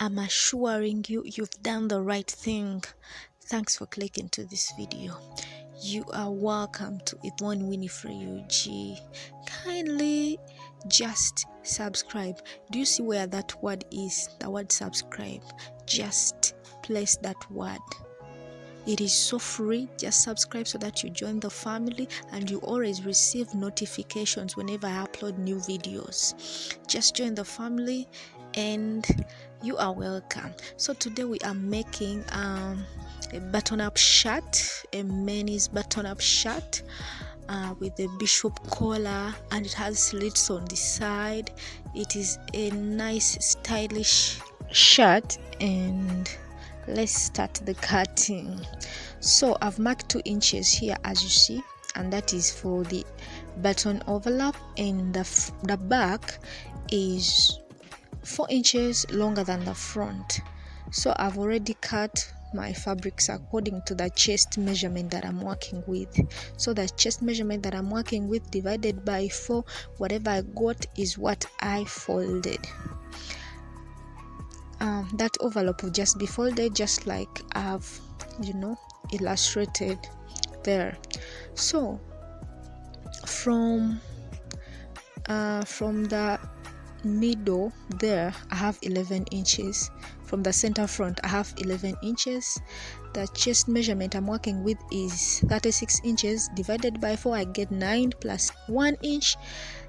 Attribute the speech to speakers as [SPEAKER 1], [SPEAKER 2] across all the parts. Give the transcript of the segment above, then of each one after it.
[SPEAKER 1] I'm assuring you, you've done the right thing. Thanks for clicking to this video. You are welcome to Yvonne Winifred UG. Kindly just subscribe. Do you see where that word is? The word subscribe. Just place that word. It is so free. Just subscribe so that you join the family and you always receive notifications whenever I upload new videos. Just join the family and you are welcome. So today we are making a button-up shirt, a men's button-up shirt with a bishop collar, and it has slits on the side. It is a nice stylish shirt, and let's start the cutting. So I've marked 2 inches here, as you see, and that is for the button overlap, and the back is 4 inches longer than the front. So I've already cut my fabrics according to the chest measurement that I'm working with. So the chest measurement that I'm working with divided by 4, whatever I got is what I folded. That overlap will just be folded just like I've illustrated there. So from the middle there I have 11 inches. From the center front I have 11 inches. The chest measurement I'm working with is 36 inches. Divided by 4 I get 9 plus 1 inch.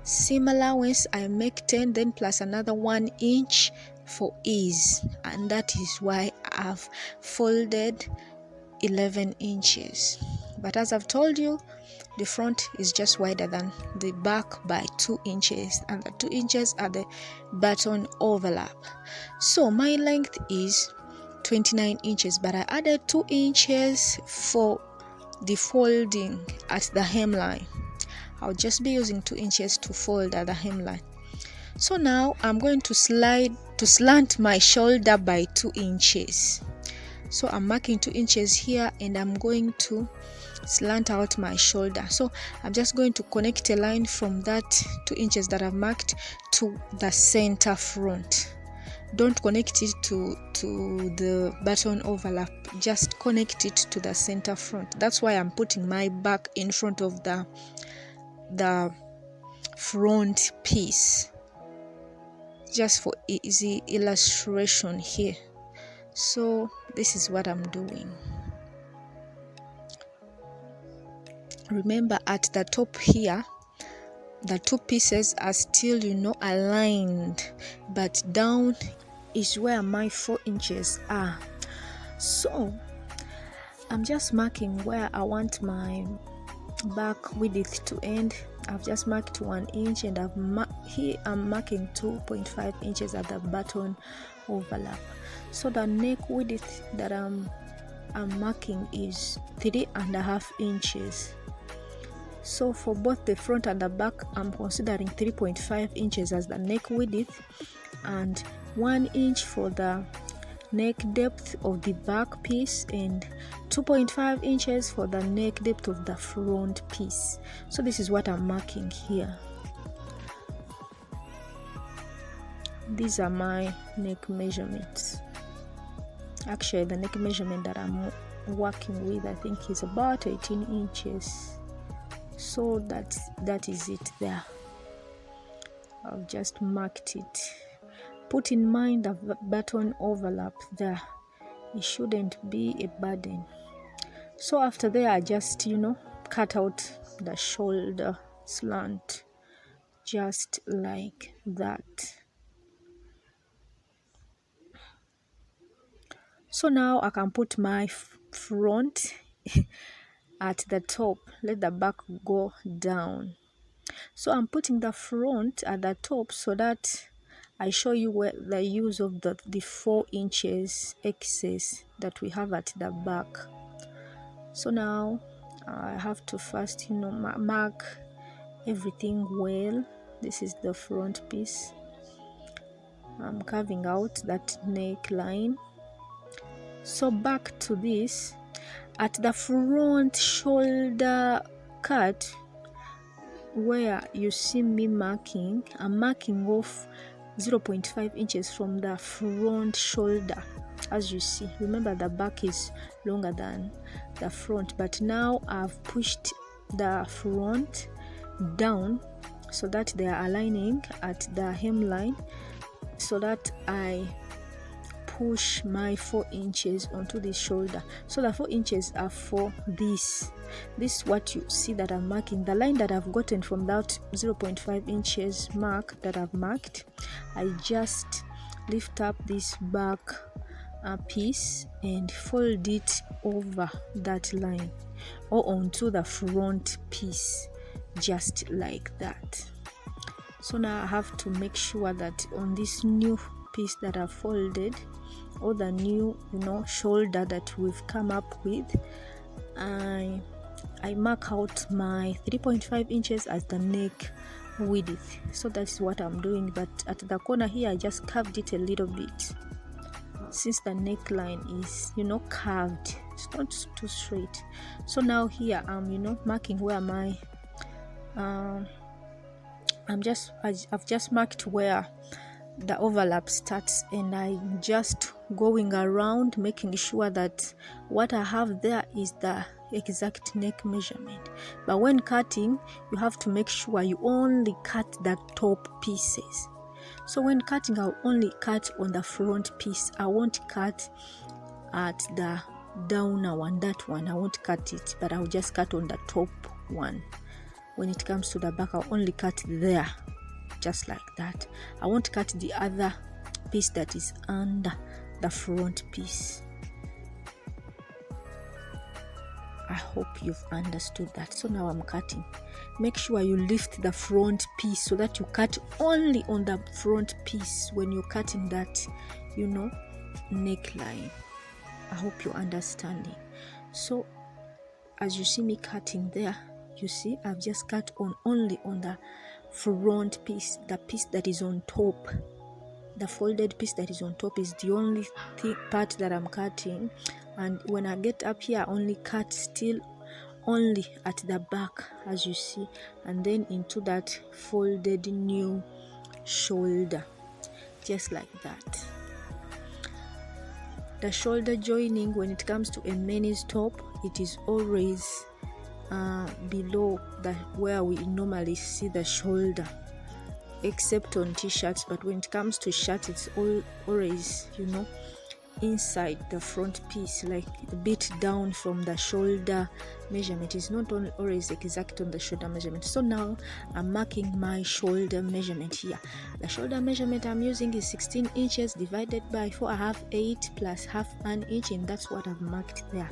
[SPEAKER 1] Seam allowance I make 10, then plus another 1 inch for ease, and that is why I've folded 11 inches. But as I've told you, the front is just wider than the back by 2 inches, and the 2 inches are the button overlap. So my length is 29 inches, but I added 2 inches for the folding at the hemline. I'll just be using 2 inches to fold at the hemline. So now I'm going to slant my shoulder by 2 inches. So I'm marking 2 inches here, and I'm going to slant out my shoulder. So I'm just going to connect a line from that 2 inches that I've marked to the center front. Don't connect it to the button overlap, just connect it to the center front. That's why I'm putting my back in front of the front piece, just for easy illustration here. So this is what I'm doing. Remember, at the top here the 2 pieces are still aligned, but down is where my 4 inches are. So I'm just marking where I want my back width to end. I've just marked 1 inch, and here I'm marking 2.5 inches at the button overlap. So the neck width that I'm marking is 3.5 inches. So for both the front and the back, I'm considering 3.5 inches as the neck width, and 1 inch for the neck depth of the back piece, and 2.5 inches for the neck depth of the front piece. So this is what I'm marking here. These are my neck measurements. Actually, the neck measurement that I'm working with, I think, is about 18 inches. So that is it there. I've just marked it. Put in mind the button overlap there. It shouldn't be a burden. So after there, I just cut out the shoulder slant just like that. So now I can put my front at the top, let the back go down. So I'm putting the front at the top so that I show you where the use of the 4 inches excess that we have at the back. So now I have to first mark everything well. This is the front piece. I'm carving out that neckline. So back to this, at the front shoulder cut, where you see me marking, I'm marking off 0.5 inches from the front shoulder. As you see, remember the back is longer than the front, but now I've pushed the front down so that they are aligning at the hemline, so that I push my 4 inches onto the shoulder. So the 4 inches are for this is what you see that I'm marking. The line that I've gotten from that 0.5 inches mark that I've marked, I just lift up this back piece and fold it over that line or onto the front piece, just like that. So now I have to make sure that on this new piece that I've folded, or the new shoulder that we've come up with, I mark out my 3.5 inches as the neck width. So that's what I'm doing, but at the corner here I just curved it a little bit, since the neckline is curved, it's not too straight. So now here I'm marking where my I've just marked where the overlap starts, and I'm just going around making sure that what I have there is the exact neck measurement. But when cutting, you have to make sure you only cut the top pieces. So when cutting, I'll only cut on the front piece. I won't cut at the downer one, that one I won't cut it, but I'll just cut on the top one. When it comes to the back, I'll only cut there, just like that. I won't cut the other piece that is under the front piece. I hope you've understood that. So now I'm cutting. Make sure you lift the front piece so that you cut only on the front piece when you're cutting that neckline. I hope you're understanding. So as you see me cutting there, you see I've just cut only on the front piece, the piece that is on top. The folded piece that is on top is the only part that I'm cutting, and when I get up here I only cut still only at the back, as you see, and then into that folded new shoulder, just like that. The shoulder joining, when it comes to a men's top, it is always below where we normally see the shoulder, except on t-shirts. But when it comes to shirts, it's always inside the front piece, like a bit down from the shoulder measurement. Is not always exact on the shoulder measurement. So now I'm marking my shoulder measurement here. The shoulder measurement I'm using is 16 inches divided by 4. I have 8 plus half an inch, and that's what I've marked there.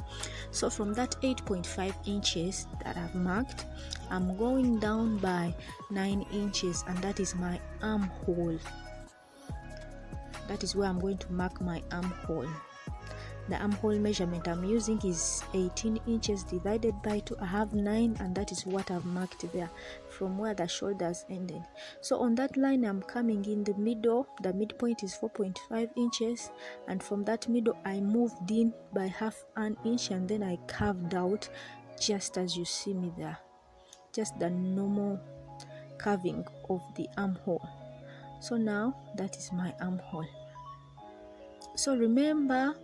[SPEAKER 1] So from that 8.5 inches that I've marked, I'm going down by 9 inches, and that is my armhole. That is where I'm going to mark my armhole. The armhole measurement I'm using is 18 inches divided by 2. I have 9, and that is what I've marked there from where the shoulders ended. So on that line I'm coming in the middle. The midpoint is 4.5 inches, and from that middle I moved in by half an inch, and then I carved out just as you see me there, just the normal carving of the armhole. So now that is my armhole. So remember,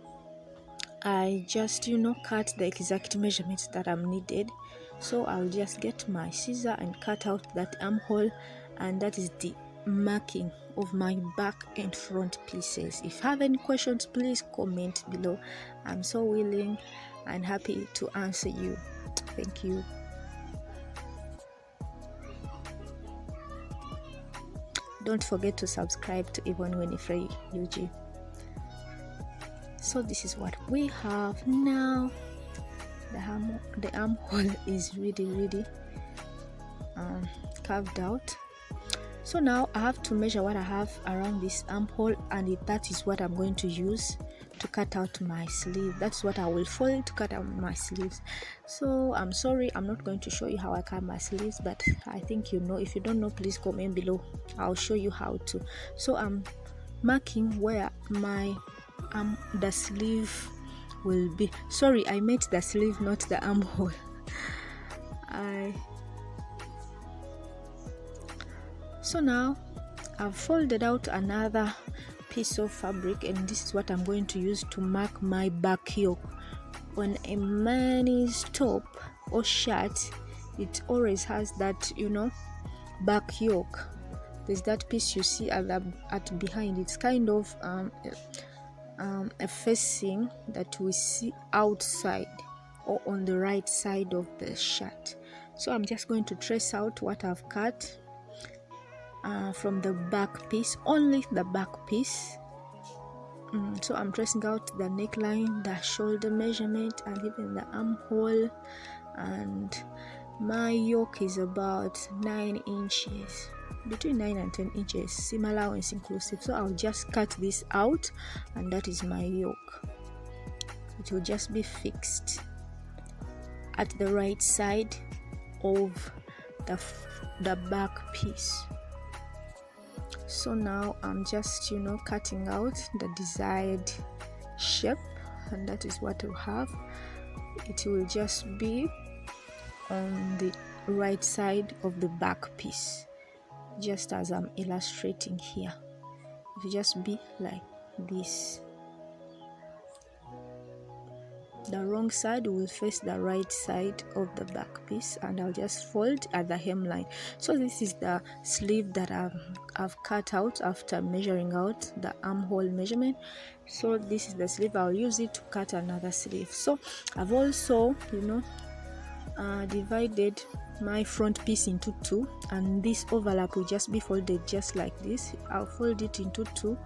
[SPEAKER 1] I just cut the exact measurements that I'm needed. So I'll just get my scissor and cut out that armhole, and that is the marking of my back and front pieces. If you have any questions, please comment below. I'm so willing and happy to answer you. Thank you. Don't forget to subscribe to Yvonne Winifred UG. So this is what we have now. The armhole is really carved out. So now I have to measure what I have around this armhole, and that is what I'm going to use to cut out my sleeve. That's what I will fold to cut out my sleeves. So I'm sorry, I'm not going to show you how I cut my sleeves, but I think you know. If you don't know, please comment below. I'll show you how to. So I'm marking where my the sleeve will be. Sorry, I meant the sleeve, not the armhole. So now I've folded out another piece of fabric, and this is what I'm going to use to mark my back yoke. On a man's top or shirt, it always has that, back yoke. There's that piece you see at behind. It's kind of a facing that we see outside or on the right side of the shirt. So I'm just going to trace out what I've cut from the back piece, only the back piece. So I'm tracing out the neckline, the shoulder measurement, and even the armhole. And my yoke is about 9 inches, between 9 and 10 inches, seam allowance inclusive. So I'll just cut this out, and that is my yoke. It will just be fixed at the right side of the back piece. So now I'm just cutting out the desired shape, and that is what we'll have. It will just be on the right side of the back piece, just as I'm illustrating here. It will just be like this. The wrong side will face the right side of the back piece, and I'll just fold at the hemline. So this is the sleeve that I've cut out after measuring out the armhole measurement. So this is the sleeve. I'll use it to cut another sleeve. So I've also divided my front piece into two, and this overlap will just be folded just like this. I'll fold it into two,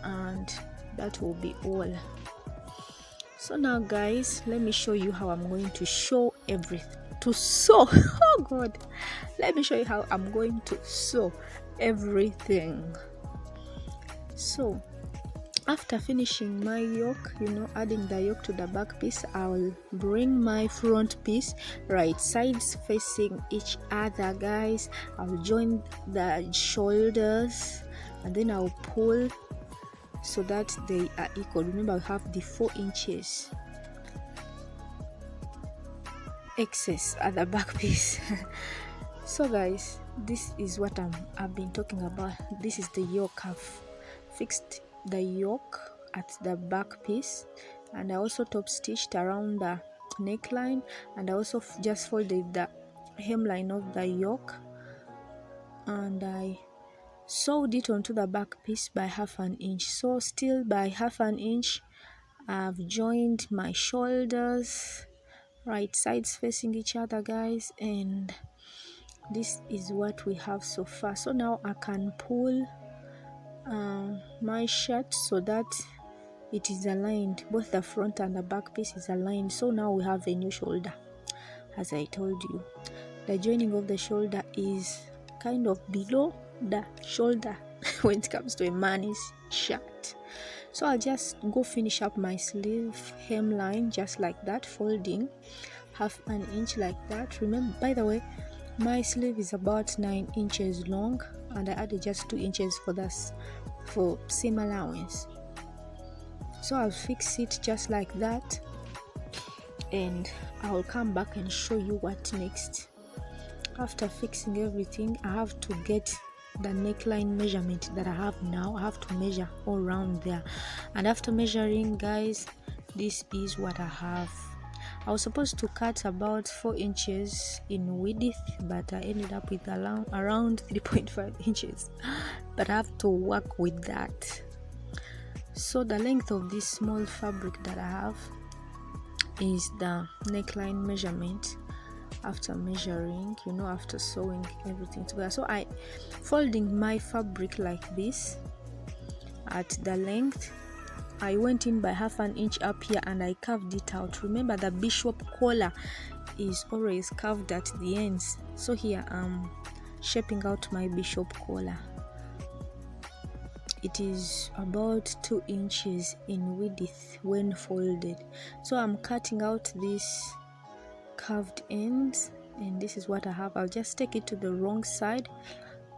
[SPEAKER 1] and that will be all. So now guys, let me show you how I'm going to sew everything to sew. Oh god, let me show you how I'm going to sew everything. So after finishing my yoke, adding the yoke to the back piece, I'll bring my front piece right sides facing each other, guys. I'll join the shoulders, and then I'll pull so that they are equal. Remember, we have the 4 inches excess at the back piece. So guys, this is what I've been talking about. This is the yoke. I've fixed the yoke at the back piece, and I also top stitched around the neckline, and I also just folded the hemline of the yoke, and I sewed it onto the back piece by 1/2 inch. So still by 1/2 inch, I've joined my shoulders right sides facing each other, guys, and this is what we have so far. So now I can pull my shirt so that it is aligned, both the front and the back piece is aligned. So now we have a new shoulder. As I told you, the joining of the shoulder is kind of below the shoulder when it comes to a man's shirt. So I'll just go finish up my sleeve hemline just like that, folding 1/2 inch like that. Remember, by the way, my sleeve is about 9 inches long, and I added just 2 inches for this for seam allowance. So I'll fix it just like that, and I'll come back and show you what next. After fixing everything, I have to get the neckline measurement that I have now. I have to measure all around there, and after measuring, guys, this is what I have. I was supposed to cut about 4 inches in width, but I ended up with around 3.5 inches, but I have to work with that. So the length of this small fabric that I have is the neckline measurement after measuring, after sewing everything together. So I folding my fabric like this at the length, I went in by 1/2 inch up here, and I carved it out. Remember, the bishop collar is always carved at the ends. So here I'm shaping out my bishop collar. It is about 2 inches in width when folded. So I'm cutting out these curved ends, and this is what I have. I'll just take it to the wrong side,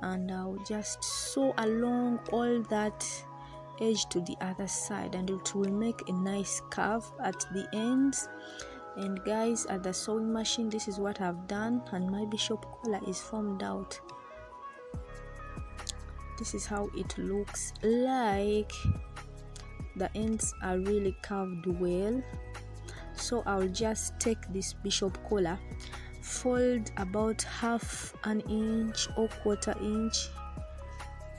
[SPEAKER 1] and I'll just sew along all that edge to the other side, and it will make a nice curve at the ends. And guys, at the sewing machine, this is what I've done, and my bishop collar is formed out. This is how it looks like. The ends are really curved well. So I'll just take this bishop collar, fold about half an inch or quarter inch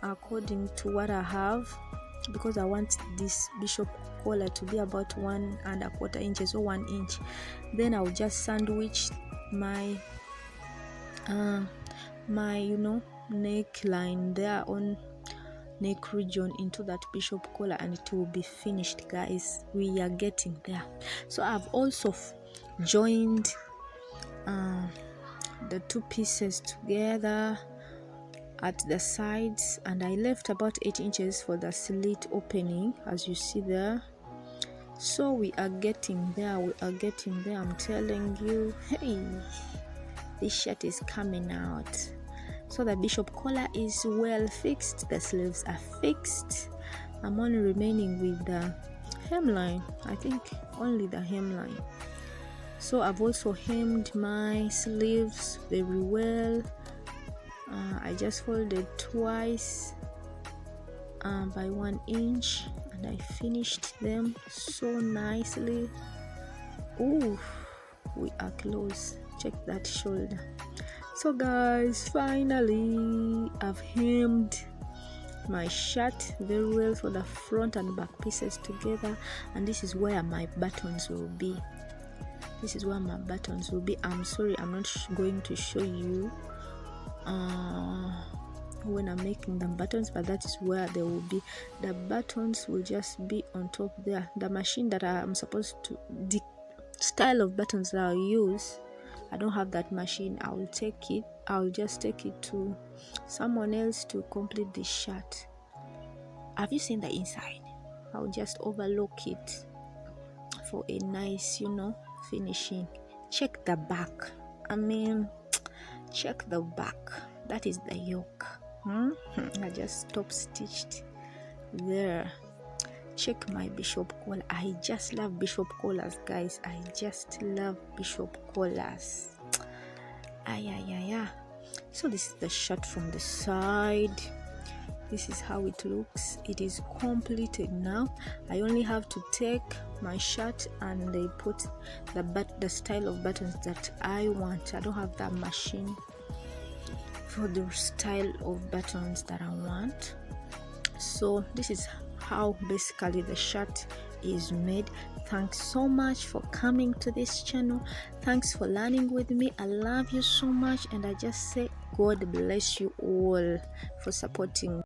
[SPEAKER 1] according to what I have, because I want this bishop collar to be about 1¼ inches or 1 inch. Then I'll just sandwich my neckline there on neck region into that bishop collar, and it will be finished, guys. We are getting there. So I've also joined the two pieces together at the sides, and I left about 8 inches for the slit opening, as you see there. So we are getting there, I'm telling you. Hey, this shirt is coming out. So the bishop collar is well fixed, the sleeves are fixed. I'm only remaining with the hemline, I think only the hemline. So I've also hemmed my sleeves very well. I just folded twice by 1 inch, and I finished them so nicely. Oh, we are close. Check that shoulder. So guys, finally I've hemmed my shirt very well for the front and back pieces together, and this is where my buttons will be. I'm sorry, I'm not going to show you when I'm making the buttons, but that is where they will be. The buttons will just be on top there. The machine that I'm supposed to, the style of buttons that I'll use, I don't have that machine. I'll just take it to someone else to complete the shirt. Have you seen the inside? I'll just overlook it for a nice, finishing. Check the back. Check the back. That is the yoke. I just top stitched there. Check my bishop collar. I just love bishop collars, guys. I just love bishop collars. So this is the shirt from the side. This is how it looks. It is completed now. I only have to take my shirt and they put the style of buttons that I want. I don't have that machine for the style of buttons that I want. So this is how basically the shirt is made. Thanks so much for coming to this channel. Thanks for learning with me. I love you so much, and I just say God bless you all for supporting.